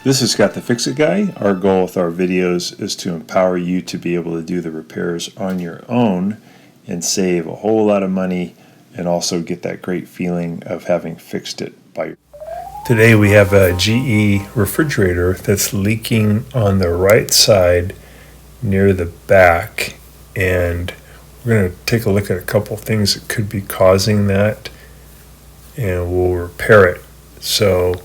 This is Scott the Fix-It Guy. Our goal with our videos is to empower you to be able to do the repairs on your own and save a whole lot of money and also get that great feeling of having fixed it by yourself. Today we have a GE refrigerator that's leaking on the right side near the back, and we're going to take a look at a couple things that could be causing that and we'll repair it. So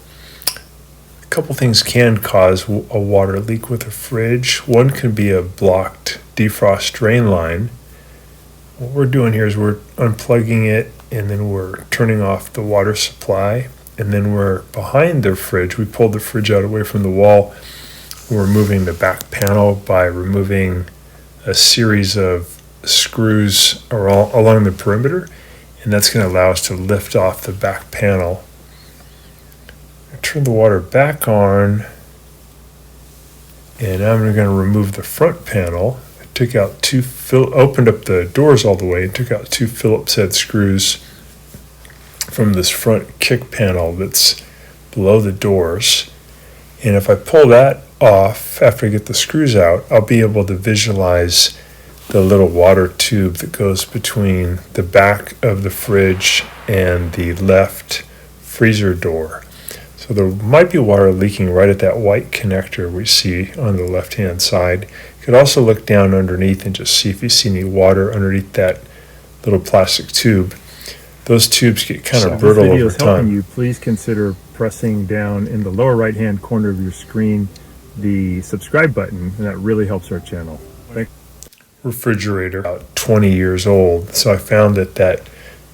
a couple things can cause a water leak with a fridge. One could be a blocked defrost drain line. What we're doing here is we're unplugging it and then we're turning off the water supply, and then we're behind the fridge. We pulled the fridge out away from the wall. We're removing the back panel by removing a series of screws along the perimeter, and that's going to allow us to lift off the back panel. Turn the water back on, and now I'm going to remove the front panel. I took out opened up the doors all the way and took out two Phillips head screws from this front kick panel that's below the doors. And if I pull that off after I get the screws out, I'll be able to visualize the little water tube that goes between the back of the fridge and the left freezer door. So there might be water leaking right at that white connector we see on the left-hand side. You could also look down underneath and just see if you see any water underneath that little plastic tube. Those tubes get kind of brittle over time. If this video is helping you, please consider pressing down in the lower right-hand corner of your screen the subscribe button, and that really helps our channel. Thanks. Refrigerator, about 20 years old. So I found that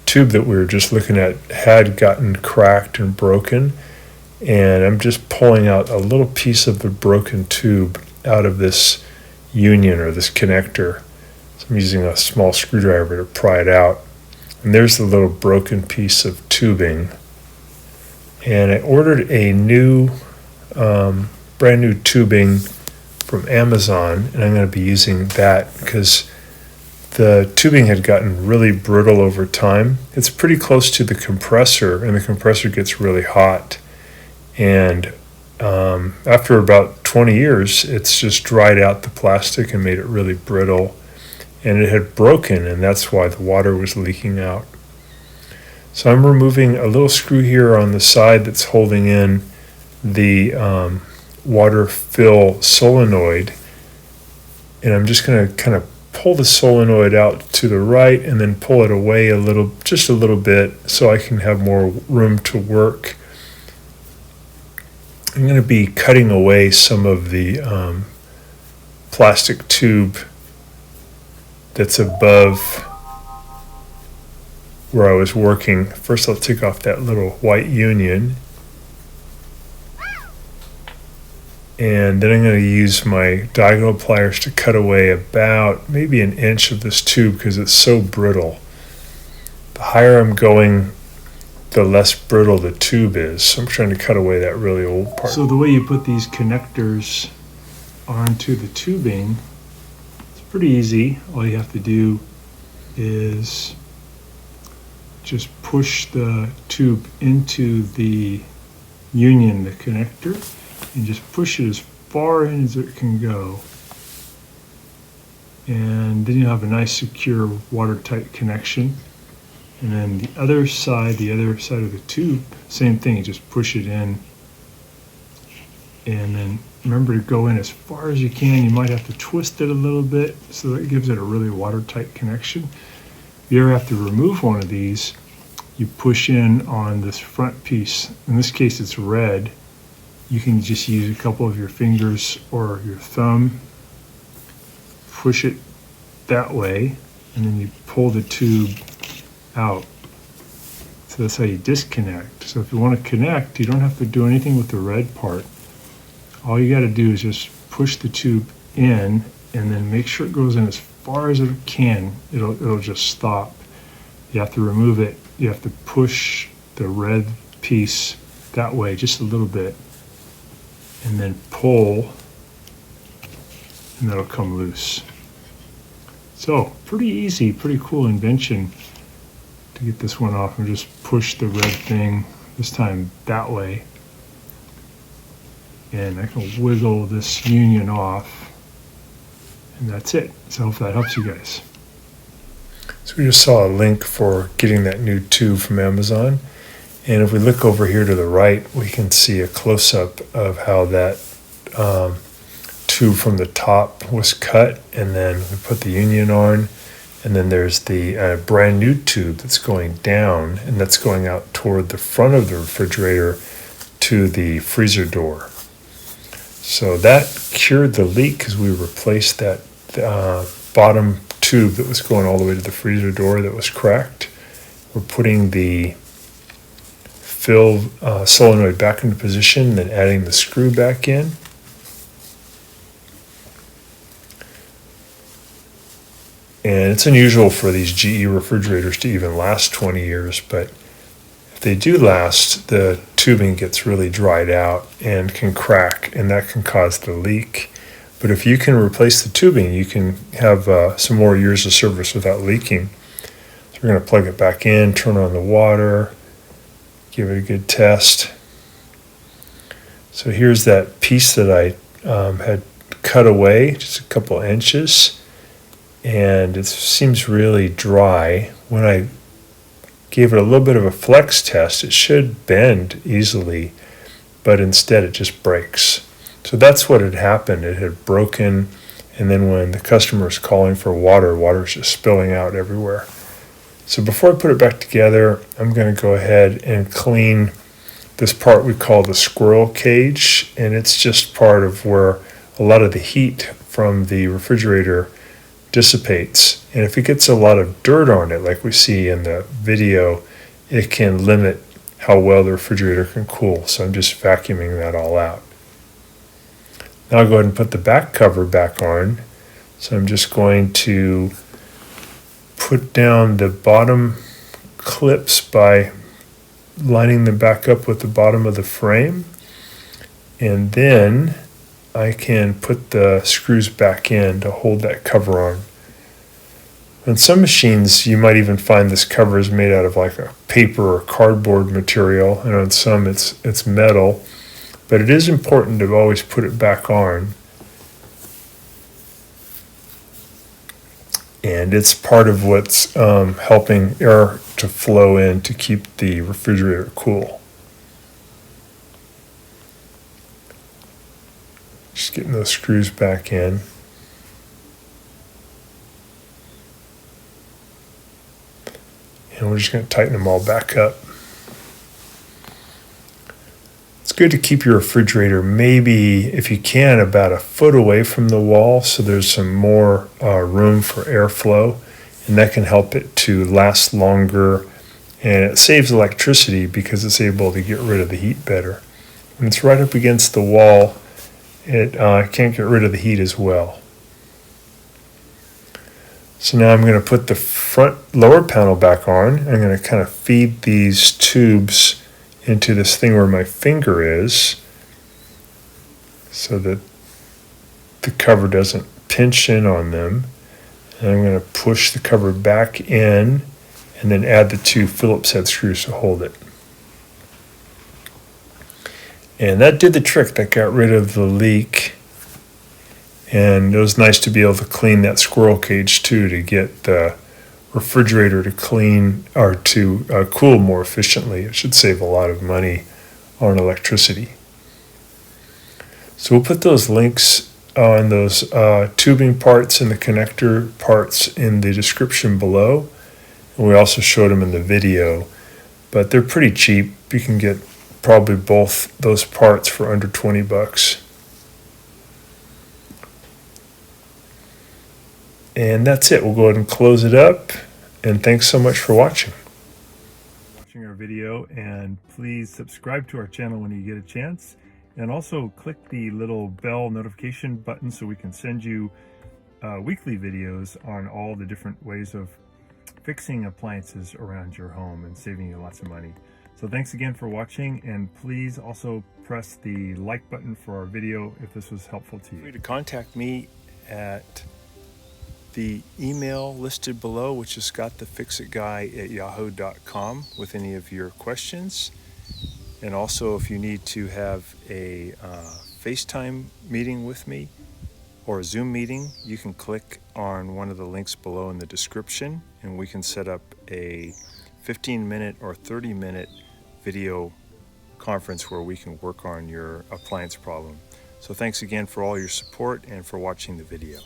tube that we were just looking at had gotten cracked and broken. And I'm just pulling out a little piece of the broken tube out of this union or this connector. So I'm using a small screwdriver to pry it out. And there's the little broken piece of tubing. And I ordered a new, brand new tubing from Amazon, and I'm going to be using that because the tubing had gotten really brittle over time. It's pretty close to the compressor, and the compressor gets really hot. And after about 20 years, it's just dried out the plastic and made it really brittle. And it had broken, and that's why the water was leaking out. So I'm removing a little screw here on the side that's holding in the water fill solenoid. And I'm just going to kind of pull the solenoid out to the right and then pull it away just a little bit so I can have more room to work. I'm going to be cutting away some of the plastic tube that's above where I was working. First I'll take off that little white union, and then I'm going to use my diagonal pliers to cut away about maybe an inch of this tube because it's so brittle. The higher I'm going, the less brittle the tube is. So I'm trying to cut away that really old part. So the way you put these connectors onto the tubing, it's pretty easy. All you have to do is just push the tube into the union, the connector, and just push it as far in as it can go. And then you'll have a nice secure watertight connection. And then the other side of the tube, same thing, you just push it in. And then remember to go in as far as you can. You might have to twist it a little bit so that it gives it a really watertight connection. If you ever have to remove one of these, you push in on this front piece. In this case, it's red. You can just use a couple of your fingers or your thumb, push it that way, and then you pull the tube out. So that's how you disconnect. So if you want to connect, you don't have to do anything with the red part. All you got to do is just push the tube in and then make sure it goes in as far as it can. It'll just stop. You have to remove it. You have to push the red piece that way just a little bit and then pull, and that'll come loose. So pretty easy, pretty cool invention to get this one off. And just push the red thing, this time that way, And I can wiggle this union off, and that's it. So if that helps you guys. So we just saw a link for getting that new tube from Amazon. And if we look over here to the right, we can see a close-up of how that tube from the top was cut, and then we put the union on, and then there's the brand new tube that's going down, and that's going out toward the front of the refrigerator to the freezer door. So that cured the leak because we replaced that bottom tube that was going all the way to the freezer door that was cracked. We're putting the fill solenoid back into position, then adding the screw back in. And it's unusual for these GE refrigerators to even last 20 years, but if they do last, the tubing gets really dried out and can crack, and that can cause the leak. But if you can replace the tubing, you can have some more years of service without leaking. So we're going to plug it back in, turn on the water, give it a good test. So here's that piece that I had cut away, just a couple inches, and it seems really dry. When I gave it a little bit of a flex test, it should bend easily, but instead it just breaks. So that's what had happened. It had broken, and then when the customer is calling for water, water's just spilling out everywhere. So before I put it back together, I'm going to go ahead and clean this part we call the squirrel cage, and it's just part of where a lot of the heat from the refrigerator dissipates. And if it gets a lot of dirt on it, like we see in the video, it can limit how well the refrigerator can cool. So I'm just vacuuming that all out. Now I'll go ahead and put the back cover back on. So I'm just going to put down the bottom clips by lining them back up with the bottom of the frame, and then I can put the screws back in to hold that cover on. On some machines you might even find this cover is made out of like a paper or cardboard material, and on some it's metal, but it is important to always put it back on. And it's part of what's helping air to flow in to keep the refrigerator cool. Just getting those screws back in. And we're just going to tighten them all back up. It's good to keep your refrigerator maybe, if you can, about a foot away from the wall so there's some more room for airflow, and that can help it to last longer, and it saves electricity because it's able to get rid of the heat better. When it's right up against the wall, it can't get rid of the heat as well. So now I'm going to put the front lower panel back on. I'm going to kind of feed these tubes into this thing where my finger is so that the cover doesn't pinch in on them. And I'm going to push the cover back in and then add the two Phillips head screws to hold it. And that did the trick. That got rid of the leak. And it was nice to be able to clean that squirrel cage too, to get the refrigerator to clean or to cool more efficiently. It should save a lot of money on electricity. So we'll put those links on those tubing parts and the connector parts in the description below. And we also showed them in the video, but they're pretty cheap. You can get probably both those parts for under 20 bucks. And that's it. We'll go ahead and close it up. And thanks so much for watching. Watching our video, and please subscribe to our channel when you get a chance. And also click the little bell notification button so we can send you weekly videos on all the different ways of fixing appliances around your home and saving you lots of money. So thanks again for watching, and please also press the like button for our video if this was helpful to you. Feel free to contact me at the email listed below, which is scottthefixitguy@yahoo.com, with any of your questions. And also, if you need to have a FaceTime meeting with me or a Zoom meeting, you can click on one of the links below in the description, and we can set up a 15-minute or 30-minute video conference where we can work on your appliance problem. So thanks again for all your support and for watching the video.